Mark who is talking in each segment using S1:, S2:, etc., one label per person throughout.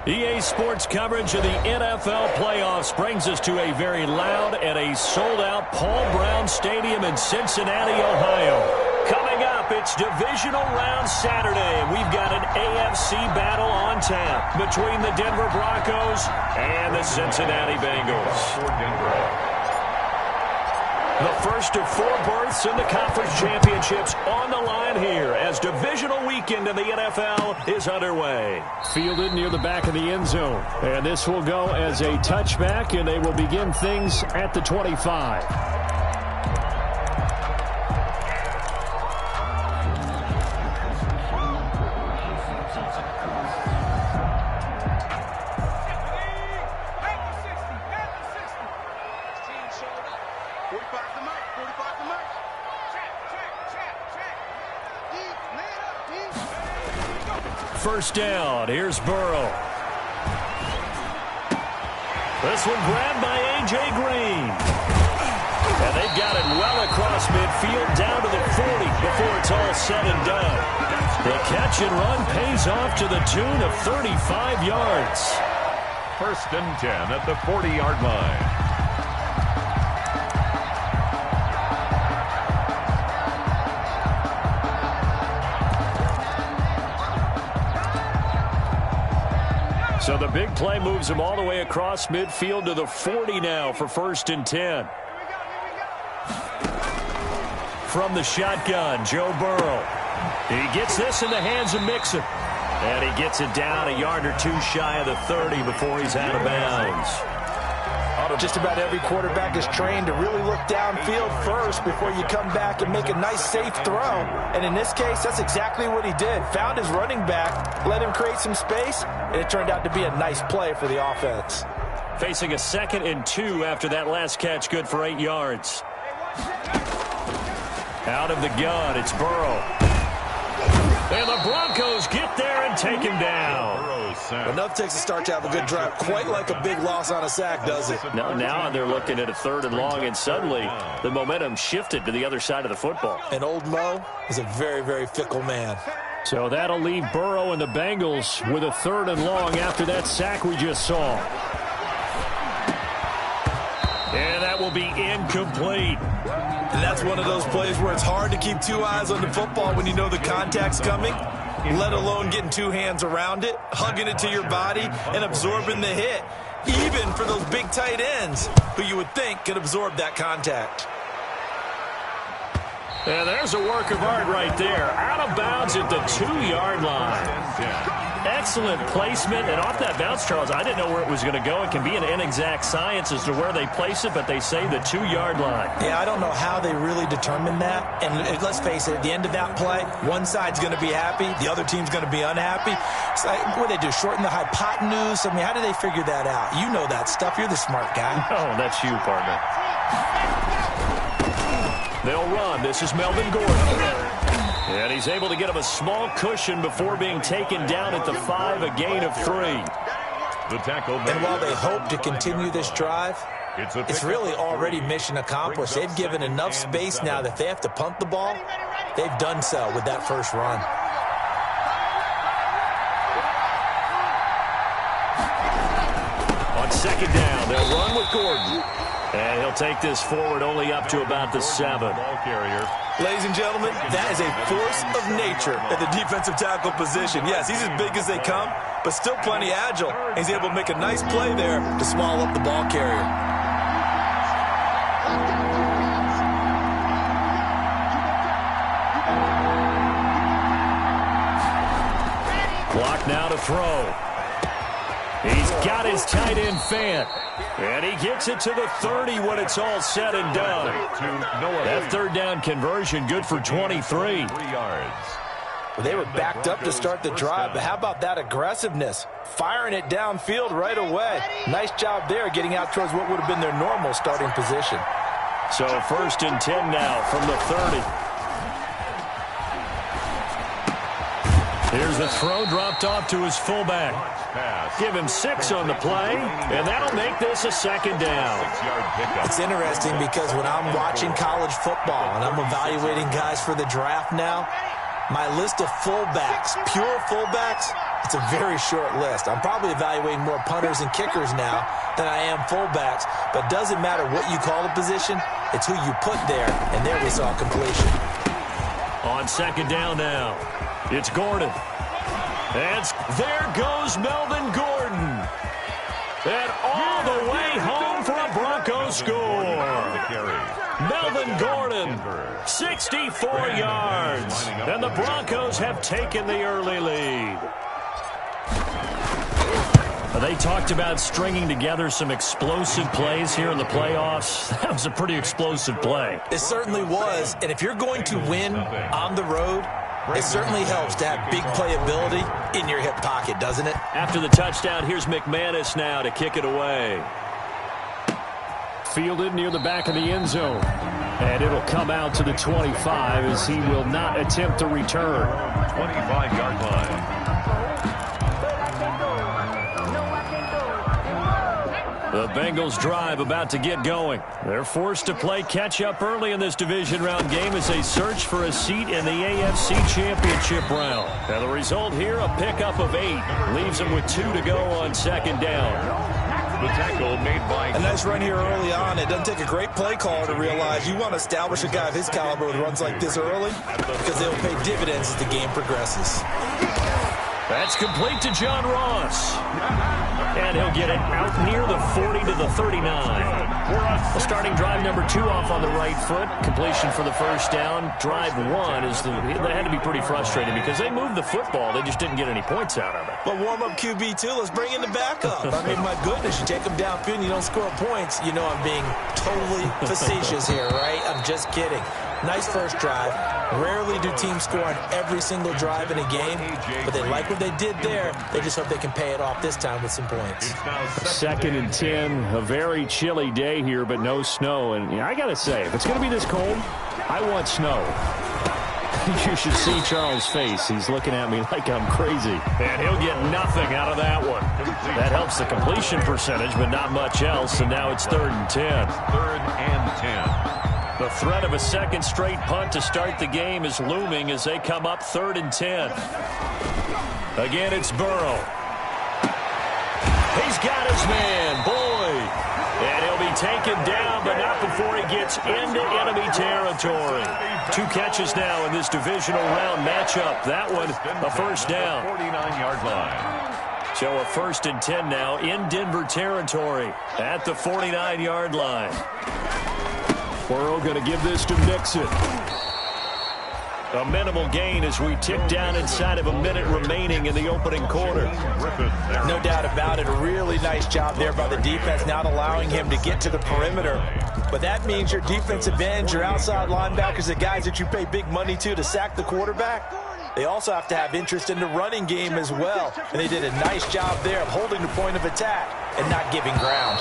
S1: EA Sports coverage of the NFL playoffs brings us to a very loud and a sold-out Paul Brown Stadium in Cincinnati, Ohio. Coming up, it's Divisional Round Saturday. We've got an AFC battle on tap between the Denver Broncos and the Cincinnati Bengals. The first of 4 berths in the conference championships on the line here as divisional weekend in the NFL is underway.
S2: Fielded near the back of the end zone. And this will go as a touchback, and they will begin things at the 25.
S1: First down, here's Burrow. This one grabbed by A.J. Green. And they've got it well across midfield down to the 40 before it's all said and done. The catch and run pays off to the tune of 35 yards.
S3: First and 10 at the 40-yard line.
S1: So the big play moves him all the way across midfield to the 40 now for first and 10. From the shotgun, Joe Burrow. He gets this in the hands of Mixon. And he gets it down a yard or 2 shy of the 30 before he's out of bounds.
S4: Just about every quarterback is trained to really look downfield first before you come back and make a nice, safe throw. And in this case, that's exactly what he did. Found his running back, let him create some space, and it turned out to be a nice play for the offense.
S1: Facing a 2nd and 2 after that last catch, good for 8 yards. Out of the gun, it's Burrow. And the Broncos get there and take him down.
S4: Enough takes a start to have a good drive. Quite like a big loss on a sack, does it?
S1: Now they're looking at a 3rd and long, and suddenly the momentum shifted to the other side of the football.
S4: And old Mo is a very, very fickle man.
S2: So that'll leave Burrow and the Bengals with a 3rd and long after that sack we just saw.
S1: And that will be incomplete.
S4: And that's one of those plays where it's hard to keep 2 eyes on the football when you know the contact's coming, let alone getting 2 hands around it, hugging it to your body, and absorbing the hit, even for those big tight ends who you would think could absorb that contact.
S1: And there's a work of art right there. Out of bounds at the 2-yard line. Excellent placement. And off that bounce, Charles, I didn't know where it was going to go. It can be an inexact science as to where they place it, but they say the 2-yard line.
S4: Yeah, I don't know how they really determined that. And let's face it, at the end of that play, one side's going to be happy, the other team's going to be unhappy. It's like, what do they do, shorten the hypotenuse? I mean, how do they figure that out? You know that stuff. You're the smart guy.
S1: Oh, that's you, partner. They'll run. This is Melvin Gordon. And he's able to get him a small cushion before being taken down at the 5, a gain of 3.
S3: The tackle.
S4: And while they hope to continue this drive, it's really already mission accomplished. They've given enough space now that if they have to punt the ball, they've done so with that first run.
S1: On 2nd down, they'll run with Gordon. And he'll take this forward only up to about the 7.
S4: Ladies and gentlemen, that is a force of nature at the defensive tackle position. Yes, he's as big as they come, but still plenty agile. He's able to make a nice play there to swallow up the ball carrier.
S1: Clock now to throw. He's got his tight end Fant. And he gets it to the 30 when it's all said and done. That 3rd down conversion good for 23.
S4: Well, they were backed up to start the drive, but how about that aggressiveness? Firing it downfield right away. Nice job there getting out towards what would have been their normal starting position.
S1: So 1st and 10 now from the 30. Here's the throw dropped off to his fullback. Give him 6 on the play, and that'll make this a 2nd down.
S4: It's interesting because when I'm watching college football and I'm evaluating guys for the draft now, my list of fullbacks, pure fullbacks, It's a very short list. I'm probably evaluating more punters and kickers now than I am fullbacks, but it doesn't matter what you call the position. It's who you put there, and there we saw completion.
S1: On second down now, it's Gordon. And there goes Melvin Gordon. And all the way home for a Broncos score. Melvin Gordon, 64 yards. And the Broncos have taken the early lead. They talked about stringing together some explosive plays here in the playoffs. That was a pretty explosive play.
S4: It certainly was. And if you're going to win on the road, it certainly helps to have big playability in your hip pocket, doesn't it?
S1: After the touchdown, here's McManus now to kick it away.
S2: Fielded near the back of the end zone. And it'll come out to the 25 as he will not attempt to return.
S3: 25-yard line.
S1: The Bengals drive about to get going. They're forced to play catch-up early in this division round game as they search for a seat in the AFC Championship round. And the result here, a pickup of 8. Leaves them with 2 to go on second down.
S3: The tackle made by...
S4: A nice run here early on. It doesn't take a great play caller to realize you want to establish a guy of his caliber with runs like this early because they'll pay dividends as the game progresses.
S1: That's complete to John Ross. And he'll get it out near the 40 to the 39. The starting drive number 2 off on the right foot. Completion for the first down. Drive 1 is they had to be pretty frustrating because they moved the football. They just didn't get any points out of it.
S4: But warm-up QB, too. Let's bring in the backup. I mean, my goodness, you take them downfield and you don't score points. You know I'm being totally facetious here, right? I'm just kidding. Nice first drive. Rarely do teams score on every single drive in a game, but they like what they did there. They just hope they can pay it off this time with some points.
S2: Second and 10, a very chilly day here, but no snow. And I got to say, if it's going to be this cold, I want snow. You should see Charles' face. He's looking at me like I'm crazy.
S1: And he'll get nothing out of that one. That helps the completion percentage, but not much else. And now it's 3rd and 10.
S3: 3rd and 10.
S1: The threat of a second straight punt to start the game is looming as they come up 3rd and 10. Again, it's Burrow. He's got his man, Boyd. And he'll be taken down, but not before he gets into enemy territory. 2 catches now in this divisional round matchup. That one, a first down.
S3: 49-yard line.
S1: So a 1st and 10 now in Denver territory at the 49-yard line.
S2: Burrow going to give this to Mixon.
S1: A minimal gain as we tick down inside of a minute remaining in the opening quarter.
S4: No doubt about it. A really nice job there by the defense, not allowing him to get to the perimeter. But that means your defensive ends, your outside linebackers, the guys that you pay big money to sack the quarterback, they also have to have interest in the running game as well. And they did a nice job there of holding the point of attack and not giving ground.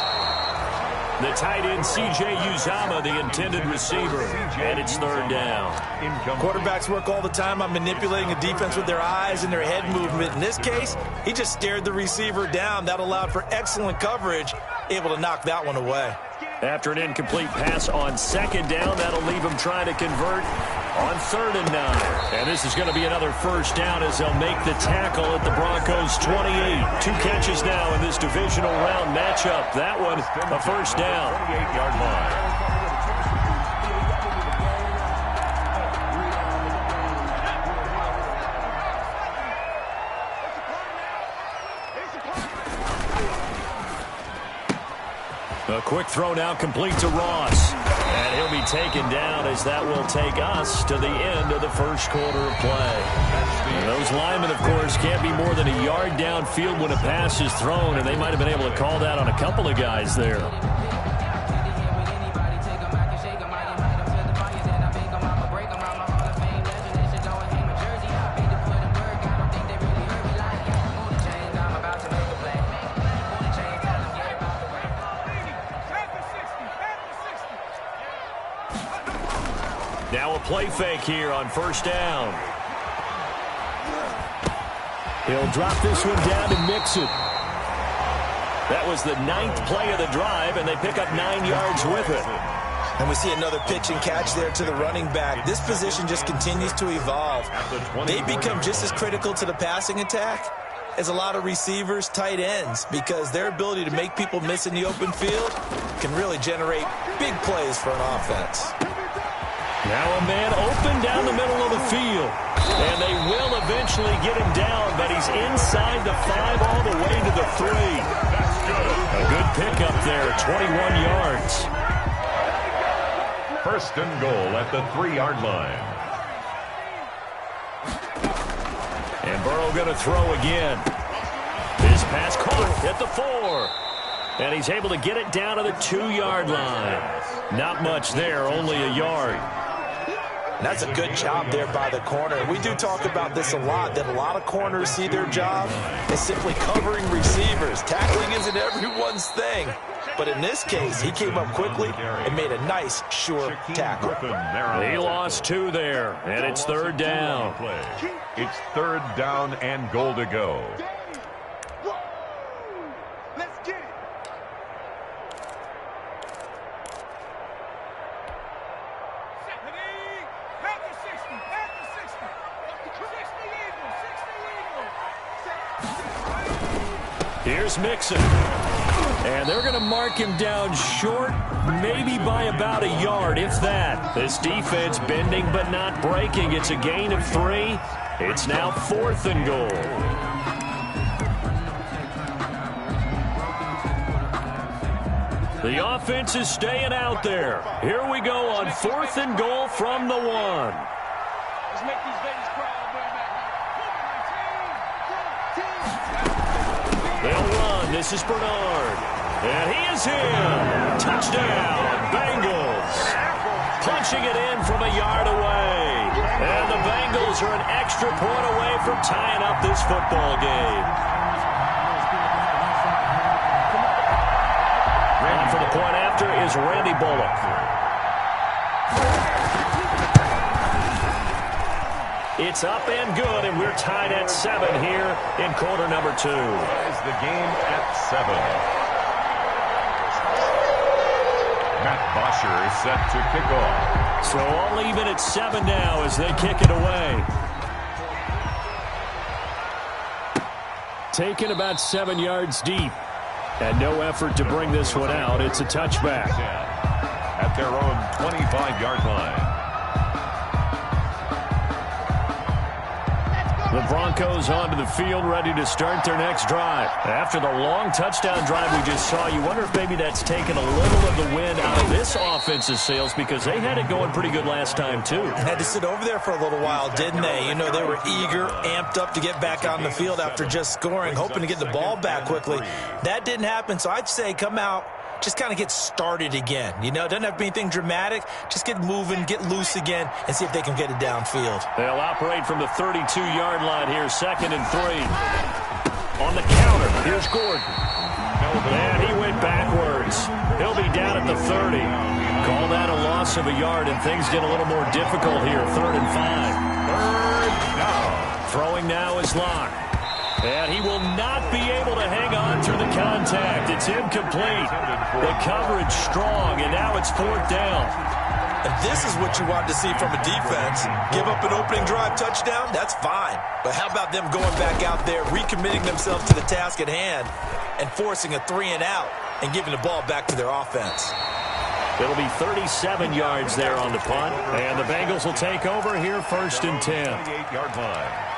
S1: The tight end, C.J. Uzomah, the intended receiver, and it's 3rd down.
S4: Quarterbacks work all the time on manipulating a defense with their eyes and their head movement. In this case, he just stared the receiver down. That allowed for excellent coverage, able to knock that one away.
S1: After an incomplete pass on 2nd down, that'll leave him trying to convert on 3rd and 9. And this is going to be another first down as they'll make the tackle at the Broncos' 28. 2 catches now in this divisional round matchup. That one, a first down.
S3: 28-yard line.
S1: A quick throw now complete to Ross. And he'll be taken down as that will take us to the end of the first quarter of play. And those linemen, of course, can't be more than a yard downfield when a pass is thrown, and they might have been able to call that on a couple of guys there. Now a play fake here on first down.
S2: He'll drop this one down to Mixon.
S1: That was the 9th play of the drive, and they pick up 9 yards with it.
S4: And we see another pitch and catch there to the running back. This position just continues to evolve. They become just as critical to the passing attack is a lot of receivers, tight ends, because their ability to make people miss in the open field can really generate big plays for an offense.
S1: Now a man open down the middle of the field. And they will eventually get him down, but he's inside the 5 all the way to the 3. A good pickup there, 21 yards.
S3: First and goal at the 3-yard line.
S1: And Burrow going to throw again. His pass caught at the 4. And he's able to get it down to the 2-yard line. Not much there, only a yard.
S4: That's a good job there by the corner. We do talk about this a lot, that a lot of corners see their job as simply covering receivers. Tackling isn't everyone's thing. But in this case, he came up quickly and made a nice, sure tackle.
S1: He lost 2 there, and it's 3rd down.
S3: It's 3rd down and goal to go.
S1: Here's Mixon. And they're going to mark him down short, maybe by about a yard, if that. This defense bending but not breaking. It's a gain of 3. It's now 4th and goal. The offense is staying out there. Here we go on 4th and goal from the 1.
S5: Let's make these babies cry.
S1: They'll run. This is Bernard. And he is in. Touchdown, Bengals. Punching it in from a yard away. And the Bengals are an extra point away from tying up this football game. And for the point after is Randy Bullock. It's up and good, and we're tied at 7 here in quarter number 2.
S3: Ties the game at 7. Matt Bosher is set to kick off.
S1: So all even at 7 now as they kick it away. Taken about 7 yards deep. And no effort to bring this one out. It's a touchback.
S3: At their own 25-yard line.
S1: The Broncos onto the field, ready to start their next drive. After the long touchdown drive we just saw, you wonder if maybe that's taken a little of the wind out of this offense's sails, because they had it going pretty good last time, too.
S4: Had to sit over there for a little while, didn't they? You know, they were eager, amped up to get back on the field after just scoring, hoping to get the ball back quickly. That didn't happen, so I'd say come out, just kind of get started again. You know, it doesn't have to be anything dramatic. Just get moving, get loose again, and see if they can get it downfield.
S1: They'll operate from the 32-yard line here, 2nd and 3. On the counter, here's Gordon. And he went backwards. He'll be down at the 30. Call that a loss of a yard, and things get a little more difficult here, 3rd and 5. 3rd down. Throwing now is Locke. And he will not be able to hang on through the contact. It's incomplete. The coverage strong, and now it's 4th down.
S4: And this is what you want to see from a defense. Give up an opening drive touchdown, that's fine. But how about them going back out there, recommitting themselves to the task at hand, and forcing a 3-and-out and giving the ball back to their offense?
S1: It'll be 37 yards there on the punt. And the Bengals will take over here, 1st and 10.
S3: 28-yard line.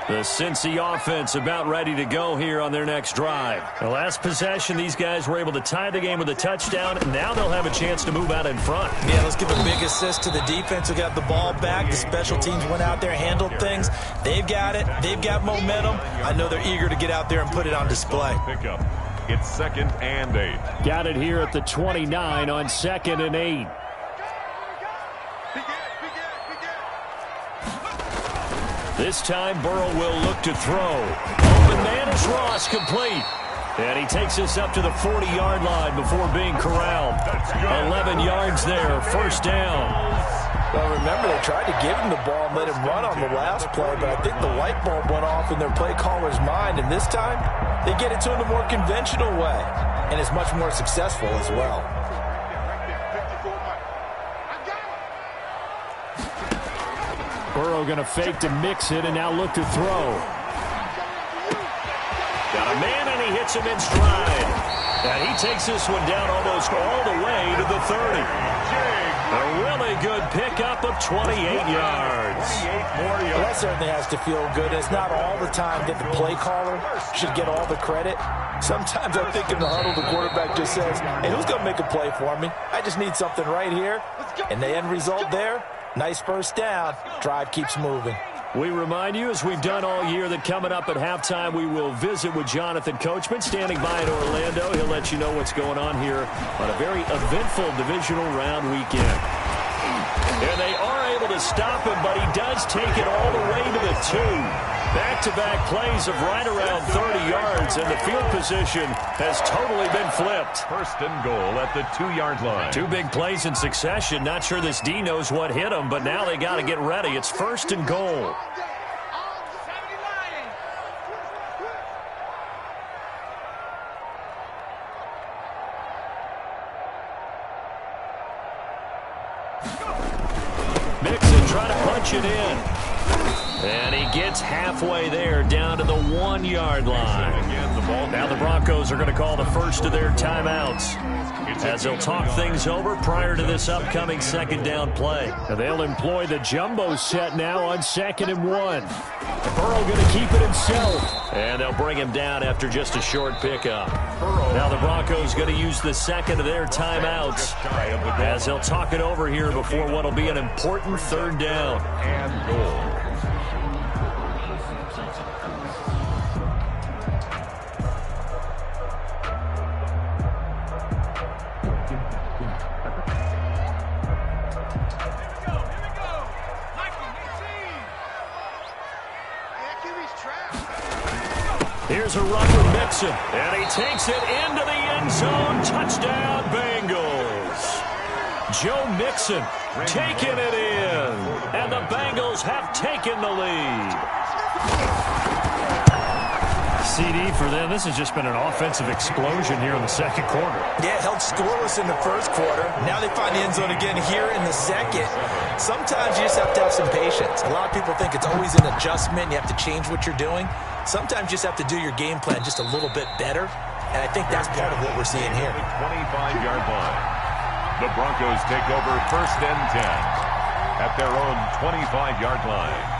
S1: The Cincy offense about ready to go here on their next drive. The last possession, these guys were able to tie the game with a touchdown. Now they'll have a chance to move out in front.
S4: Yeah, let's give a big assist to the defense who got the ball back. The special teams went out there, handled things. They've got it. They've got momentum. I know they're eager to get out there and put it on display.
S3: Pickup. It's 2nd and 8.
S1: Got it here at the 29 on 2nd and 8. This time, Burrow will look to throw. Open man is Ross, complete. And he takes us up to the 40-yard line before being corralled. 11 yards there, 1st down.
S4: Well, remember, they tried to give him the ball and let him run on the last play, but I think the light bulb went off in their play caller's mind, and this time, they get it to him the more conventional way, and it's much more successful as well.
S2: Burrow going to fake to mix it and now look to throw.
S1: Got a man, and he hits him in stride. And he takes this one down almost all the way to the 30. A really good pickup of 28 yards.
S6: Well, that certainly has to feel good. It's not all the time that the play caller should get all the credit. Sometimes I think in the huddle, the quarterback just says, hey, who's going to make a play for me? I just need something right here. And the end result there, nice first down. Drive keeps moving.
S1: We remind you, as we've done all year, that coming up at halftime, we will visit with Jonathan Coachman, standing by in Orlando. He'll let you know what's going on here on a very eventful divisional round weekend. And they are able to stop him, but he does take it all the way to the 2. Back-to-back plays of right around 30 yards, and the field position has totally been flipped.
S3: First and goal at the 2-yard line.
S1: 2 big plays in succession. Not sure this D knows what hit him, but now they got to get ready. It's first and goal. Mixon trying to punch it in. And he gets halfway there, down to the 1-yard line. Now the Broncos are going to call the first of their timeouts, as they'll talk things over prior to this upcoming second down play.
S2: And they'll employ the jumbo set now on 2nd and 1. Burrow going to keep it himself.
S1: And they'll bring him down after just a short pickup. Now the Broncos going to use the second of their timeouts, as they'll talk it over here before what will be an important third down.
S3: And goal.
S1: Here's a run for Mixon, and he takes it into the end zone. Touchdown, Bengals. Joe Mixon taking it in, and the Bengals have taken the lead.
S2: CD for them. This has just been an offensive explosion here in the second quarter.
S6: Yeah, held scoreless in the first quarter. Now they find the end zone again here in the second. Sometimes you just have to have some patience. A lot of people think it's always an adjustment. You have to change what you're doing. Sometimes you just have to do your game plan just a little bit better. And I think that's part of what we're seeing here.
S3: 25-yard line. The Broncos take over first and 10 at their own 25-yard line.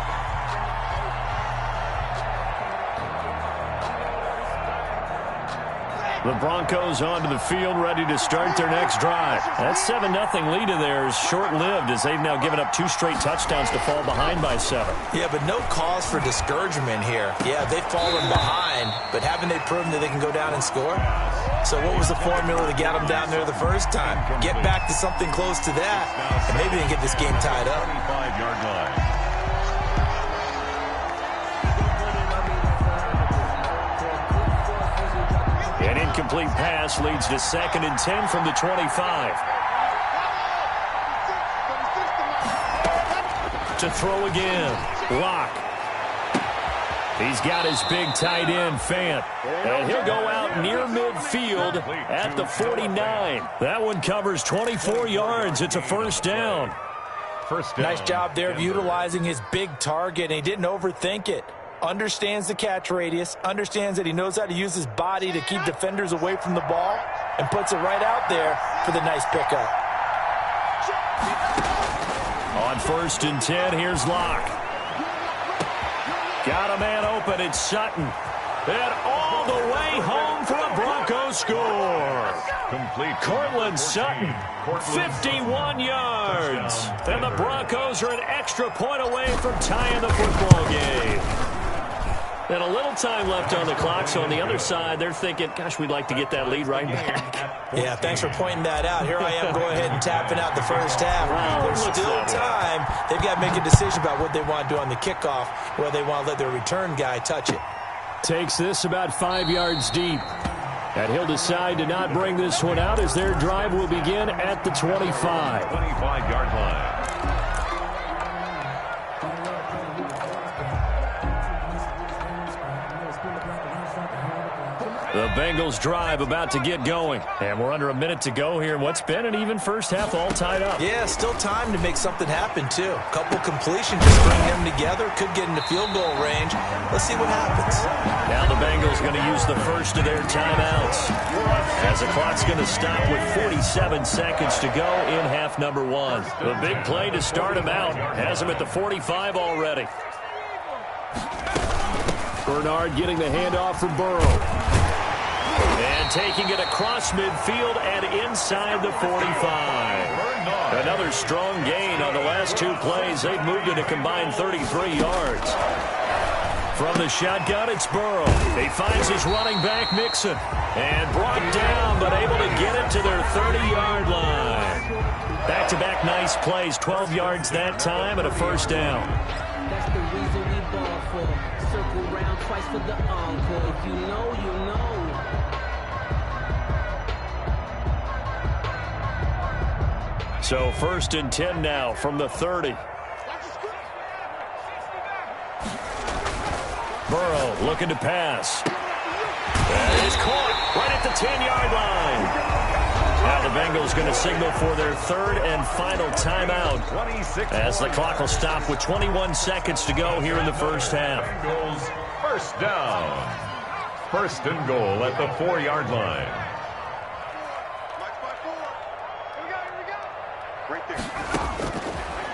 S1: The Broncos onto the field, ready to start their next drive. That 7-0 lead of theirs short-lived, as they've now given up 2 straight touchdowns to fall behind by 7.
S6: Yeah, but no cause for discouragement here. Yeah, they've fallen behind, but haven't they proven that they can go down and score? So what was the formula to get them down there the first time? Get back to something close to that, and maybe they can get this game tied up.
S3: 25-yard line.
S1: An incomplete pass leads to 2nd and 10 from the 25. To throw again. Lock. He's got his big tight end, Fant. And he'll go out near midfield at the 49. That one covers 24 yards. It's a first down.
S6: Nice job there of utilizing his big target, and he didn't overthink it. Understands the catch radius, understands that he knows how to use his body to keep defenders away from the ball, and puts it right out there for the nice pickup.
S1: On 1st and 10, here's Locke. Got a man open, it's Sutton. And all the way home for a Broncos score.
S3: Complete.
S1: Cortland Sutton, 51 yards. And the Broncos are an extra point away from tying the football game. And a little time left on the clock, so on the other side, they're thinking, gosh, we'd like to get that lead right back.
S6: Yeah, thanks for pointing that out. Here I am going ahead and tapping out the first half. There's still time. They've got to make a decision about what they want to do on the kickoff, whether they want to let their return guy touch it.
S2: Takes this about 5 yards deep. And he'll decide to not bring this one out, as their drive will begin at the 25.
S3: 25-yard line.
S1: The Bengals drive about to get going. And we're under a minute to go here in what's been an even first half, all tied up.
S6: Yeah, still time to make something happen, too. A couple completions, just bring them together. Could get into field goal range. Let's see what happens.
S1: Now the Bengals going to use the first of their timeouts, as the clock's going to stop with 47 seconds to go in half number one. The big play to start him out has him at the 45 already.
S2: Bernard getting the handoff from Burrow.
S1: And taking it across midfield and inside the 45. Another strong gain on the last two plays. They've moved it a combined 33 yards. From the shotgun, it's Burrow. He finds his running back, Mixon. And brought down, but able to get it to their 30-yard line. Back-to-back nice plays. 12 yards that time and a first down.
S7: That's the reason we ball for. Circle round twice for the encore. If you know, you know.
S1: So first and 10 now from the 30. Burrow looking to pass. That is caught right at the 10-yard line. Now the Bengals going to signal for their third and final timeout as the clock will stop with 21 seconds to go here in the first half.
S3: Bengals first down. First and goal at the 4-yard line.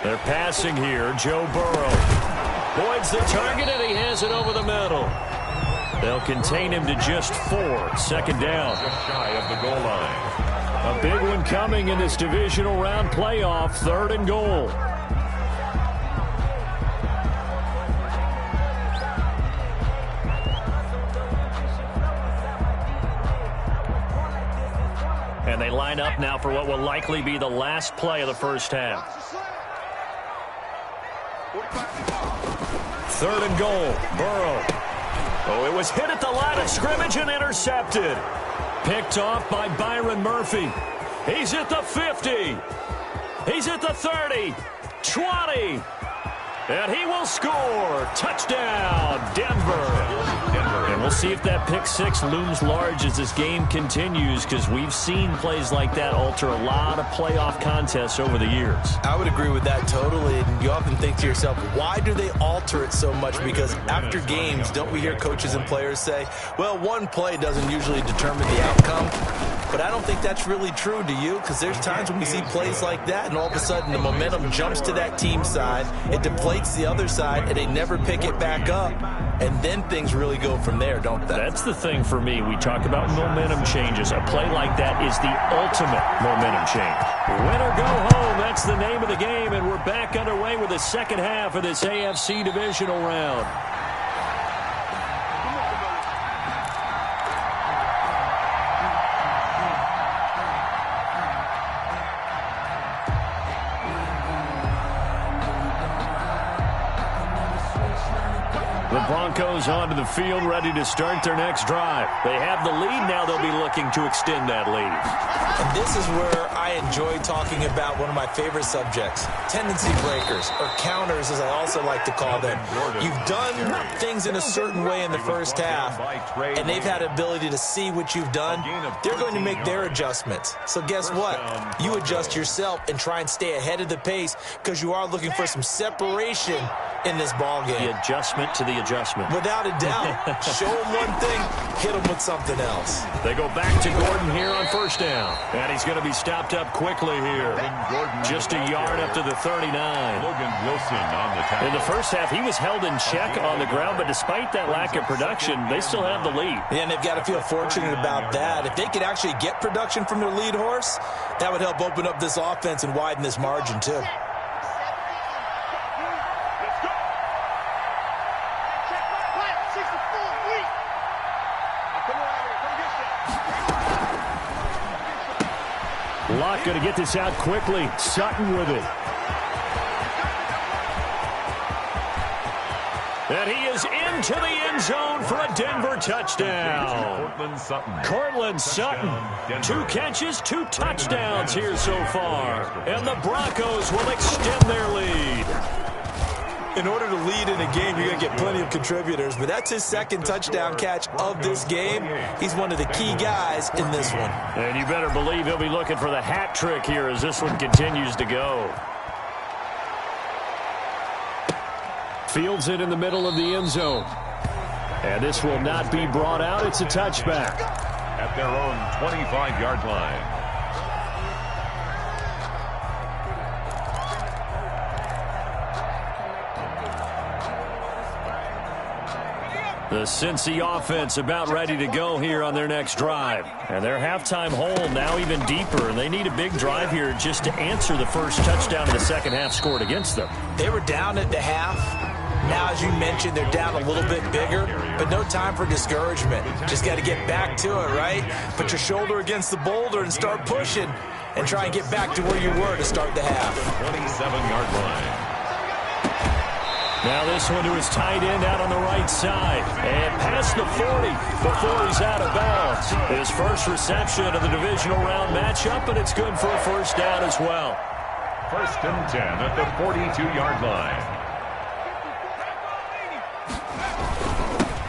S1: They're passing here. Joe Burrow avoids the target, and he has it over the middle. They'll contain him to just 4. Second down.
S3: Just shy of the goal line.
S2: A big one coming in this divisional round playoff. Third and goal.
S1: And they line up now for what will likely be the last play of the first half. Third and goal. Burrow. Oh, it was hit at the line of scrimmage and intercepted. Picked off by Byron Murphy. He's at the 50. He's at the 30. 20. And he will score. Touchdown, Denver. And we'll see if that pick six looms large as this game continues, because we've seen plays like that alter a lot of playoff contests over the years.
S6: I would agree with that totally. And you often think to yourself, why do they alter it so much? Because after games, don't we hear coaches and players say, well, one play doesn't usually determine the outcome. But I don't think that's really true, do you? Because there's times when we see plays like that, and all of a sudden the momentum jumps to that team side, it deflates the other side, and they never pick it back up. And then things really go from there, don't they?
S1: That's the thing for me. We talk about momentum changes. A play like that is the ultimate momentum change. Win or go home, that's the name of the game, and we're back underway with the second half of this AFC Divisional round. The Broncos onto the field, ready to start their next drive. They have the lead. Now they'll be looking to extend that lead.
S6: And this is where I enjoy talking about one of my favorite subjects, tendency breakers, or counters, as I also like to call them. You've done things in a certain way in the first half, and they've had ability to see what you've done. They're going to make their adjustments. So guess what? You adjust yourself and try and stay ahead of the pace, because you are looking for some separation in this ball game.
S1: The adjustment to the adjustment.
S6: Without a doubt. Show them one thing, hit them with something else.
S1: They go back to Gordon here on first down. And he's going to be stopped up quickly here. Just a yard up to the 39.
S3: Logan Wilson on the tackle.
S1: In the first half, he was held in check on the ground, but despite that lack of production, they still have the lead.
S6: Yeah, and they've got to feel fortunate about that. If they could actually get production from their lead horse, that would help open up this offense and widen this margin, too.
S2: Locke going to get this out quickly. Sutton with it.
S1: And he is into the end zone for a Denver touchdown. Cortland Sutton. 2 catches, 2 touchdowns here so far. And the Broncos will extend their lead.
S4: In order to lead in a game, you're going to get plenty of contributors, but that's his second touchdown catch of this game. He's one of the key guys in this one.
S2: And you better believe he'll be looking for the hat trick here as this one continues to go. Fields it in the middle of the end zone. And this will not be brought out. It's a touchback.
S3: At their own 25-yard line.
S1: The Cincy offense about ready to go here on their next drive. And their halftime hole now even deeper. And they need a big drive here just to answer the first touchdown of the second half scored against them.
S6: They were down at the half. Now, as you mentioned, they're down a little bit bigger, but no time for discouragement. Just got to get back to it, right? Put your shoulder against the boulder and start pushing and try and get back to where you were to start the half.
S3: 27-yard line.
S1: Now this one to his tight end out on the right side. And past the 40 before he's out of bounds. His first reception of the divisional round matchup, and it's good for a first down as well.
S3: First and 10 at the 42-yard line.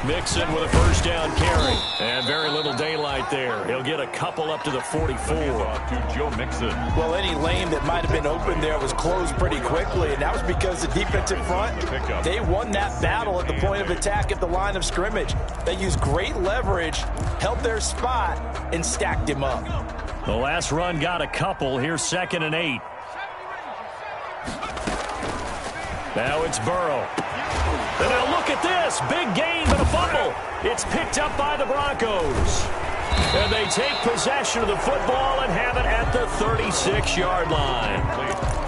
S1: Mixon with a first down carry. And very little daylight there. He'll get a couple up to the 44.
S3: To Joe Mixon.
S6: Well, any lane that might have been open there was closed pretty quickly, and that was because the defensive front, they won that battle at the point of attack at the line of scrimmage. They used great leverage, held their spot, and stacked him up.
S1: The last run got a couple. Here's 2nd and 8. Now it's Burrow. And now look at this. Big gain, but a fumble. It's picked up by the Broncos. And they take possession of the football and have it at the 36-yard line.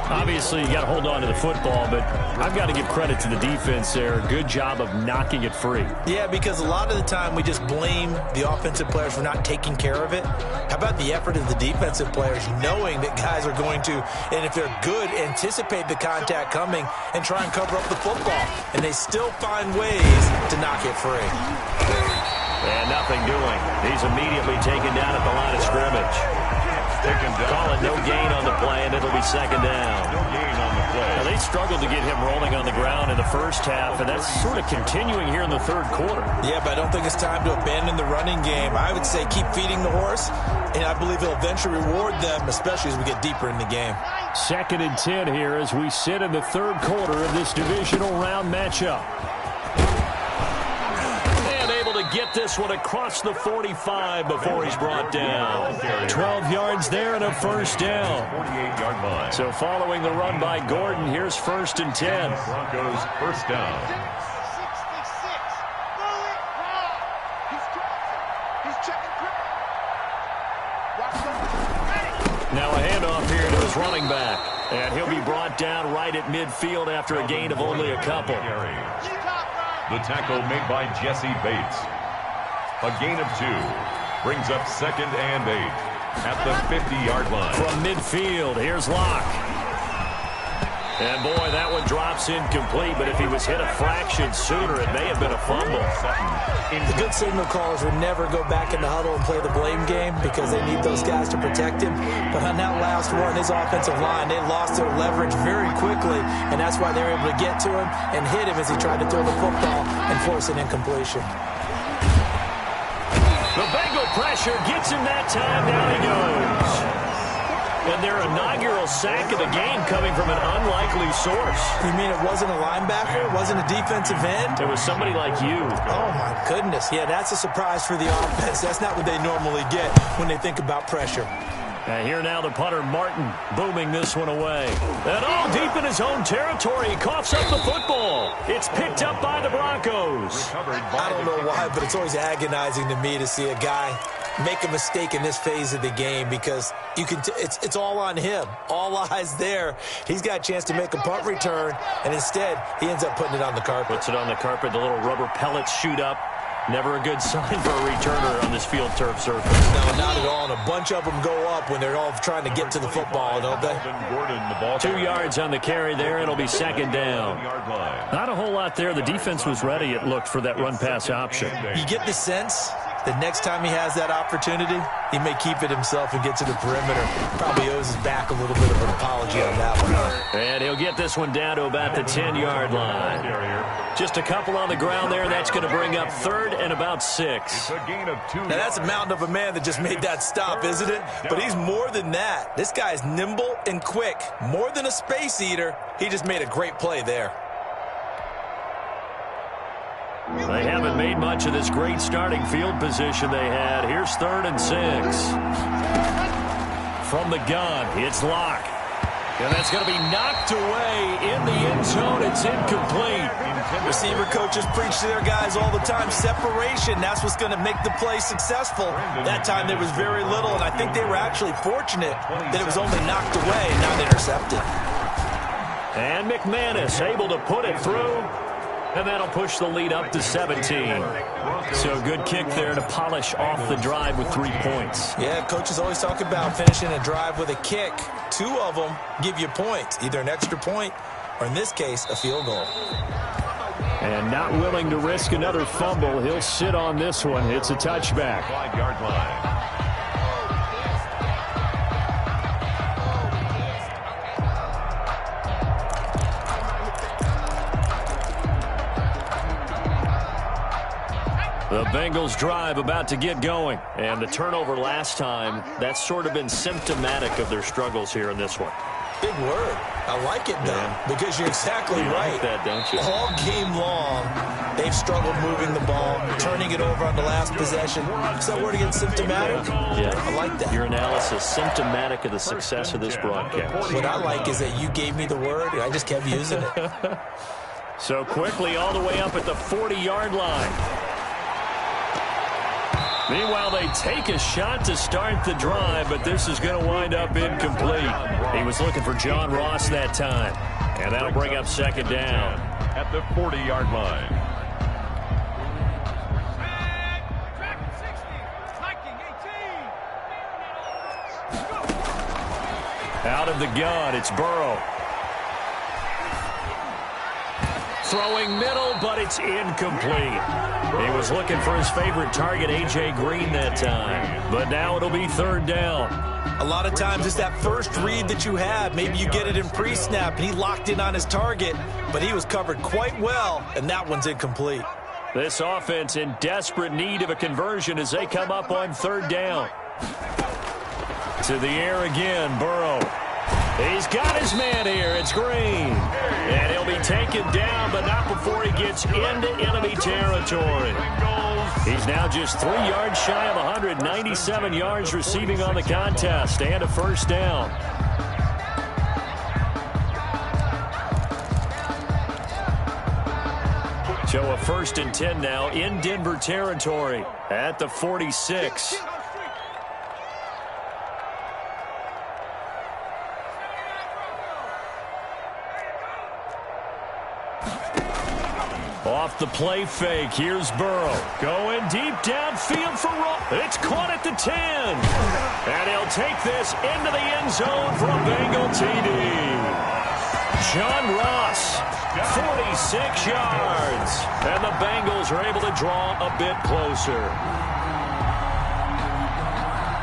S1: Obviously, you got to hold on to the football, but I've got to give credit to the defense there. Good job of knocking it free.
S6: Yeah, because a lot of the time we just blame the offensive players for not taking care of it. How about the effort of the defensive players knowing that guys are going to, and if they're good, anticipate the contact coming and try and cover up the football. And they still find ways to knock it free.
S1: And nothing doing. He's immediately taken down at the line of scrimmage. Call it no gain on the play, and it'll be 2nd down.
S3: No gain on the play.
S1: Now, they struggled to get him rolling on the ground in the first half, and that's sort of continuing here in the third quarter.
S6: Yeah, but I don't think it's time to abandon the running game. I would say keep feeding the horse, and I believe he'll eventually reward them, especially as we get deeper in the game.
S2: 2nd and 10 here as we sit in the third quarter of this divisional round matchup.
S1: Get this one across the 45 before he's brought down. 12 yards there and a first down.
S3: 48-yard line.
S1: So following the run by Gordon, here's 1st and 10.
S3: Broncos first down.
S1: Now a handoff here to his running back. And he'll be brought down right at midfield after a gain of only a couple.
S3: The tackle made by Jesse Bates. A gain of 2 brings up 2nd and 8 at the 50-yard line.
S1: From midfield, here's Locke. And boy, that one drops incomplete, but if he was hit a fraction sooner, it may have been a fumble.
S6: The good signal callers would never go back in the huddle and play the blame game because they need those guys to protect him. But on that last run, his offensive line, they lost their leverage very quickly, and that's why they were able to get to him and hit him as he tried to throw the football and force an incompletion.
S1: The Bengal pressure gets him that time. Down he goes. And their inaugural sack of the game coming from an unlikely source.
S6: You mean it wasn't a linebacker? It wasn't a defensive end?
S1: It was somebody like you.
S6: Oh, my goodness. Yeah, that's a surprise for the offense. That's not what they normally get when they think about pressure.
S1: And here now the punter, Martin, booming this one away. And all deep in his own territory, he coughs up the football. It's picked up by the Broncos.
S6: I don't know why, but it's always agonizing to me to see a guy make a mistake in this phase of the game because you can. It's all on him. All eyes there. He's got a chance to make a punt return, and instead he ends up putting it on the carpet.
S1: Puts it on the carpet. The little rubber pellets shoot up. Never a good sign for a returner on this field turf surface.
S6: No, not at all. And a bunch of them go up when they're all trying to get to the football, don't they?
S1: 2 yards on the carry there. It'll be 2nd down. Not a whole lot there. The defense was ready, it looked, for that run-pass option.
S6: You get the sense
S4: The next time he has that opportunity, he may keep it himself and get to the perimeter. Probably owes his back a little bit of an apology on that one.
S1: And he'll get this one down to about the 10-yard line. Just a couple on the ground there. That's going to bring up 3rd and about 6.
S4: Now, that's a mountain of a man that just made that stop, isn't it? But he's more than that. This guy's nimble and quick. More than a space eater. He just made a great play there.
S1: They haven't made much of this great starting field position they had. Here's 3rd and 6. From the gun, it's Locke. And that's going to be knocked away in the end zone. It's incomplete.
S4: Receiver coaches preach to their guys all the time. Separation, that's what's going to make the play successful. That time there was very little, and I think they were actually fortunate that it was only knocked away, not intercepted.
S1: And McManus able to put it through. And that'll push the lead up to 17. So good kick there to polish off the drive with 3 points.
S4: Yeah, coaches always talk about finishing a drive with a kick. 2 of them give you points, either an extra point or, in this case, a field goal.
S2: And not willing to risk another fumble. He'll sit on this one. It's a touchback.
S3: 5-yard line.
S1: The Bengals drive about to get going. And the turnover last time, that's sort of been symptomatic of their struggles here in this one.
S4: Big word. I like it, though, because you're exactly right.
S1: Like that, don't you?
S4: All game long, they've struggled moving the ball, turning it over on the last possession. Is that word again, symptomatic?
S1: Yeah.
S4: I like that.
S1: Your analysis, symptomatic of the success of this broadcast.
S4: What I like is that you gave me the word, and I just kept using it.
S1: So quickly all the way up at the 40-yard line. Meanwhile, they take a shot to start the drive, but this is going to wind up incomplete. He was looking for John Ross that time, and that'll bring up 2nd down.
S3: At the 40-yard line.
S1: Out of the gun, it's Burrow. Throwing middle, but it's incomplete. He was looking for his favorite target, A.J. Green, that time. But now it'll be 3rd down.
S4: A lot of times it's that first read that you have. Maybe you get it in pre-snap, and he locked in on his target, but he was covered quite well, and that one's incomplete.
S1: This offense in desperate need of a conversion as they come up on 3rd down. To the air again, Burrow. He's got his man here. It's Green. And he'll be taken down, but not before he gets into enemy territory. He's now just 3 yards shy of 197 yards receiving on the contest and a 1st down. So a 1st and 10 now in Denver territory at the 46. Off the play fake, here's Burrow. Going deep downfield for Roll. It's caught at the 10. And he'll take this into the end zone for a Bengal TD. John Ross, 46 yards. And the Bengals are able to draw a bit closer.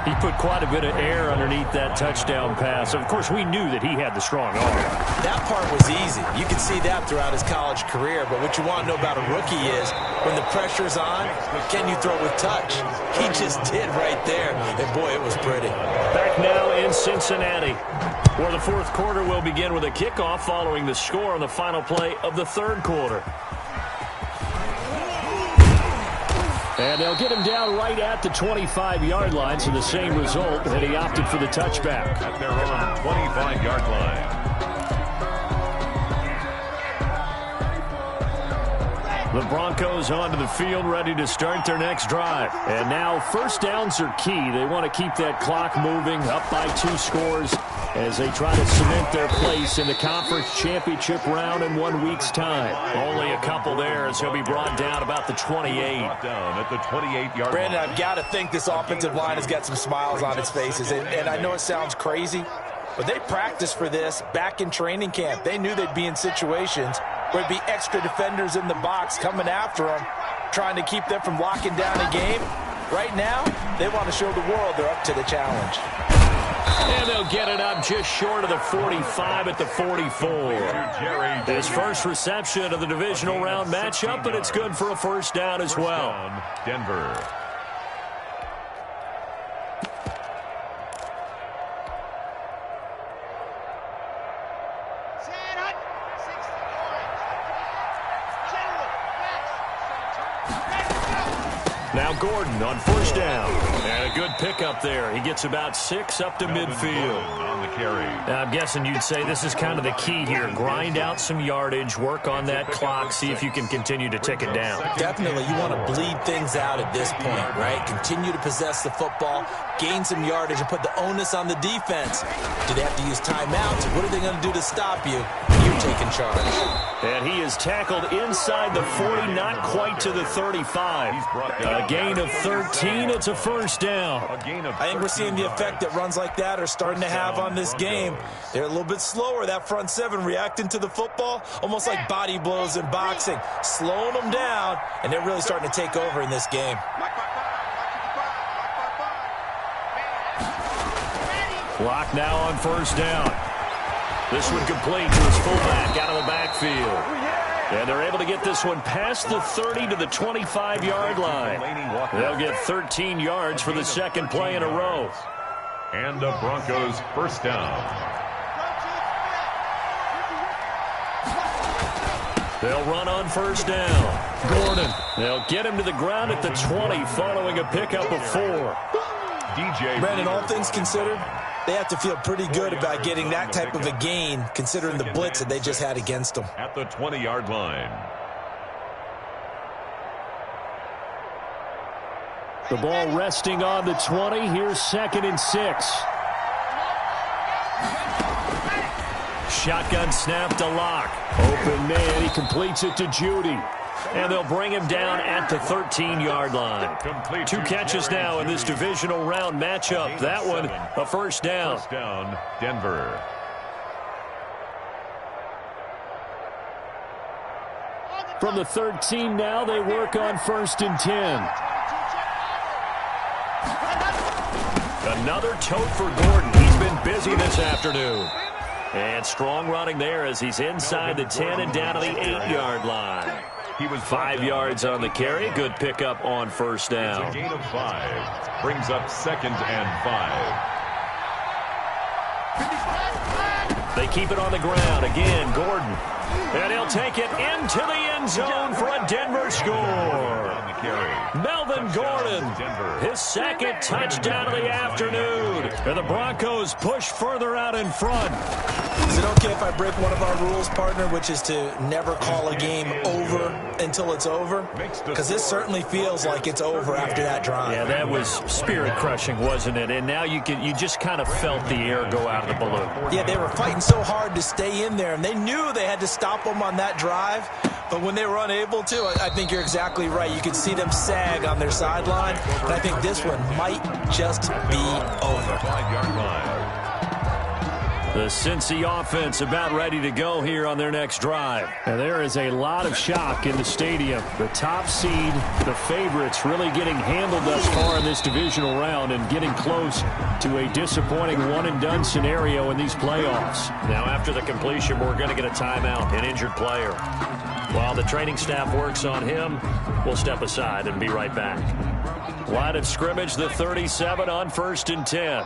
S1: He put quite a bit of air underneath that touchdown pass. Of course, we knew that he had the strong arm.
S4: That part was easy. You can see that throughout his college career. But what you want to know about a rookie is when the pressure's on, can you throw with touch? He just did right there. And, boy, it was pretty.
S1: Back now in Cincinnati, where the 4th quarter will begin with a kickoff following the score on the final play of the 3rd quarter. And they'll get him down right at the 25-yard line, so the same result, and he opted for the touchback.
S3: At their own 25-yard line.
S1: The Broncos onto the field, ready to start their next drive. And now 1st downs are key. They want to keep that clock moving, up by 2 scores, as they try to cement their place in the conference championship round in 1 week's time. Only a couple there as he'll be brought down about the 28.
S3: Down at the 28-yard line.
S4: Brandon, I've got to think this offensive line has got some smiles on its faces. And I know it sounds crazy, but they practiced for this back in training camp. They knew they'd be in situations where there'd be extra defenders in the box coming after them, trying to keep them from locking down a game.
S6: Right now, they want to show the world they're up to the challenge.
S1: And they'll get it up just short of the 45 at the 44. His first reception of the divisional round matchup, but it's good for a first down as well.
S3: Denver.
S1: Now Gordon on first down. And a good pickup there. He gets about 6 up to midfield.
S3: On the carry.
S1: Now, I'm guessing you'd say this is kind of the key here. Grind out some yardage, work on that clock, see if you can continue to tick it down.
S6: Definitely, you want to bleed things out at this point, right? Continue to possess the football, gain some yardage, and put the onus on the defense. Do they have to use timeouts? What are they going to do to stop you? You're taking charge.
S1: And he is tackled inside the 40, not quite to the 35. A gain of 13. It's a first down.
S6: I think we're seeing the effect that runs like that are starting to have on this game. They're a little bit slower, that front seven, reacting to the football, almost like body blows in boxing, slowing them down, and they're really starting to take over in this game.
S1: Clock now on first down. This one complete to his fullback out of the backfield. And they're able to get this one past the 30 to the 25-yard line. They'll get 13 yards for the second play in a row.
S3: And the Broncos first down.
S1: They'll run on first down. Gordon. They'll get him to the ground at the 20 following a pickup of 4.
S6: Brandon, all things considered, they have to feel pretty good about getting that type of a gain, considering the blitz that they just had against them.
S3: At the 20-yard line.
S2: The ball resting on the 20. Here's 2nd and 6.
S1: Shotgun snap to Locke.
S2: Open man. He completes it to Judy.
S1: And they'll bring him down at the 13-yard line. 2 catches now in this divisional round matchup. That one, a first down.
S3: First down, Denver.
S2: From the 13 now, they work on 1st and 10.
S1: Another tote for Gordon. He's been busy this afternoon. And strong running there as he's inside the 10 and down to the 8-yard line.
S3: He was
S1: 5 yards on the carry. Good pickup on first down.
S3: It's a gain of 5. Brings up 2nd and 5.
S1: They keep it on the ground. Again, Gordon. And he'll take it into the end zone for a Denver score. Melvin Gordon, his 2nd touchdown of the afternoon. And the Broncos push further out in front.
S6: Is it okay if I break one of our rules, partner, which is to never call a game over until it's over? Because this certainly feels like it's over after that drive.
S1: Yeah, that was spirit-crushing, wasn't it? And now you just kind of felt the air go out of the balloon.
S6: Yeah, they were fighting so hard to stay in there, and they knew they had to stop them on that drive. But when they were unable to, I think you're exactly right. You could see them sag on their sideline. And I think this one might just be over.
S3: 5-yard line.
S1: The Cincy offense about ready to go here on their next drive.
S2: And there is a lot of shock in the stadium. The top seed, the favorites, really getting handled thus far in this divisional round and getting close to a disappointing one-and-done scenario in these playoffs.
S1: Now, after the completion, we're going to get a timeout, an injured player. While the training staff works on him, we'll step aside and be right back. Line of scrimmage, the 37 on 1st and 10.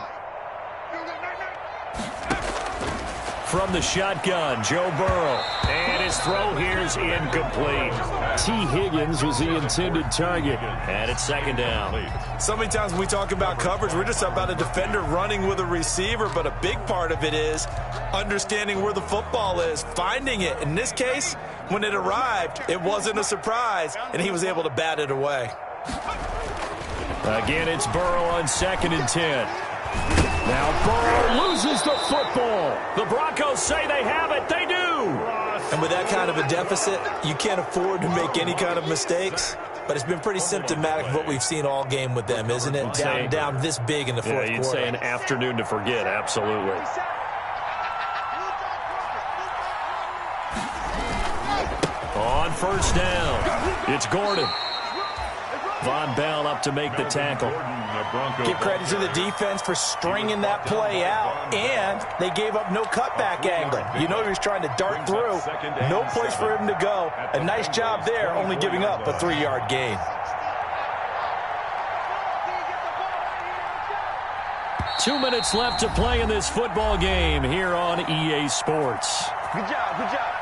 S1: From the shotgun, Joe Burrow. And his throw here is incomplete.
S2: T. Higgins was the intended target.
S1: And it's 2nd down.
S4: So many times when we talk about coverage, we're just about a defender running with a receiver, but a big part of it is understanding where the football is, finding it. In this case, when it arrived, it wasn't a surprise, and he was able to bat it away.
S2: Again, it's Burrow on 2nd and 10. Now Burrow loses the football.
S1: The Broncos say they have it. They do.
S6: And with that kind of a deficit, you can't afford to make any kind of mistakes. But it's been pretty symptomatic of what we've seen all game with them, isn't it? Down this big in the fourth quarter.
S1: You'd say an afternoon to forget, absolutely. On 1st down, it's Gordon. Von Bell up to make the tackle.
S6: Give credit to the defense for stringing that play out, and they gave up no cutback angle. You know he was trying to dart through. No place for him to go. A nice job there, only giving up a 3-yard gain.
S1: 2 minutes left to play in this football game here on EA Sports.
S5: Good job, good job.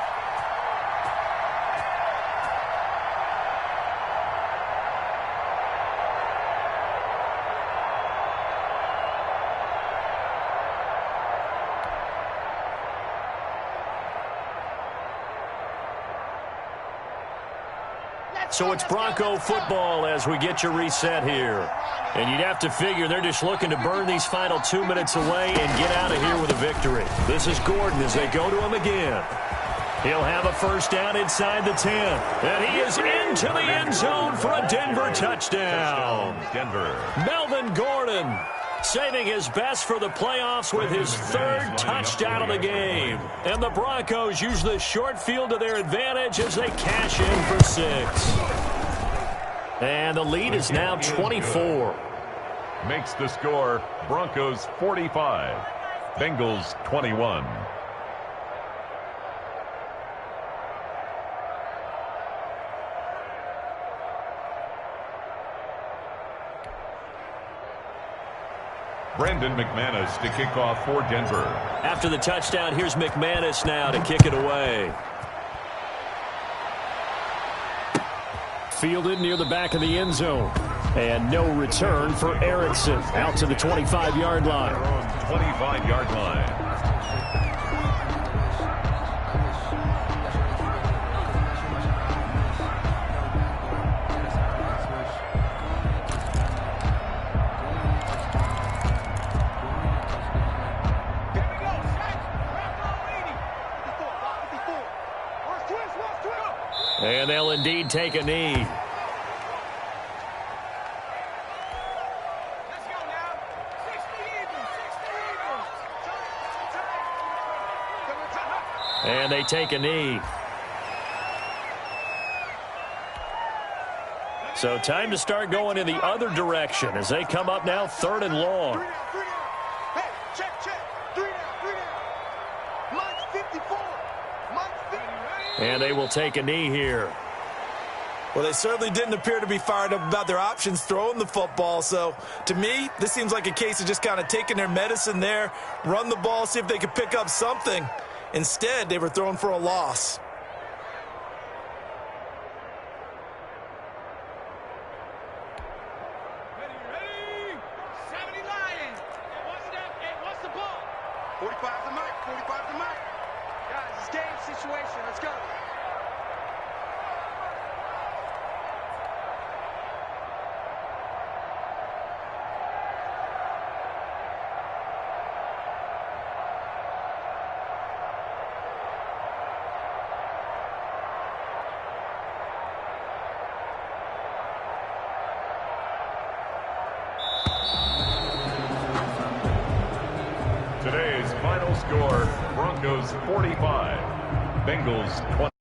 S1: So it's Bronco football as we get you reset here. And you'd have to figure they're just looking to burn these final 2 minutes away and get out of here with a victory. This is Gordon as they go to him again. He'll have a first down inside the 10. And he is into the end zone for a Denver touchdown.
S3: Denver.
S1: Melvin Gordon saving his best for the playoffs with his 3rd touchdown of the game. And the Broncos use the short field to their advantage as they cash in for 6. And the lead is now 24.
S3: Makes the score Broncos 45, Bengals 21. Brandon McManus to kick off for Denver.
S1: After the touchdown, here's McManus now to kick it away.
S2: Fielded near the back of the end zone. And no return for Erickson. Out to the 25-yard line.
S3: 25-yard line.
S1: And they'll indeed take a knee. And they take a knee. So time to start going in the other direction as they come up now 3rd and long. And they will take a knee here.
S4: Well, they certainly didn't appear to be fired up about their options throwing the football. So, to me, this seems like a case of just kind of taking their medicine there, run the ball, see if they could pick up something. Instead, they were throwing for a loss.
S5: Ready? 70 Lions. What's the ball? 45's the mic. 45's the mic. Guys, it's game situation. Let's go.
S3: Today's final score, Broncos 45, Bengals 20.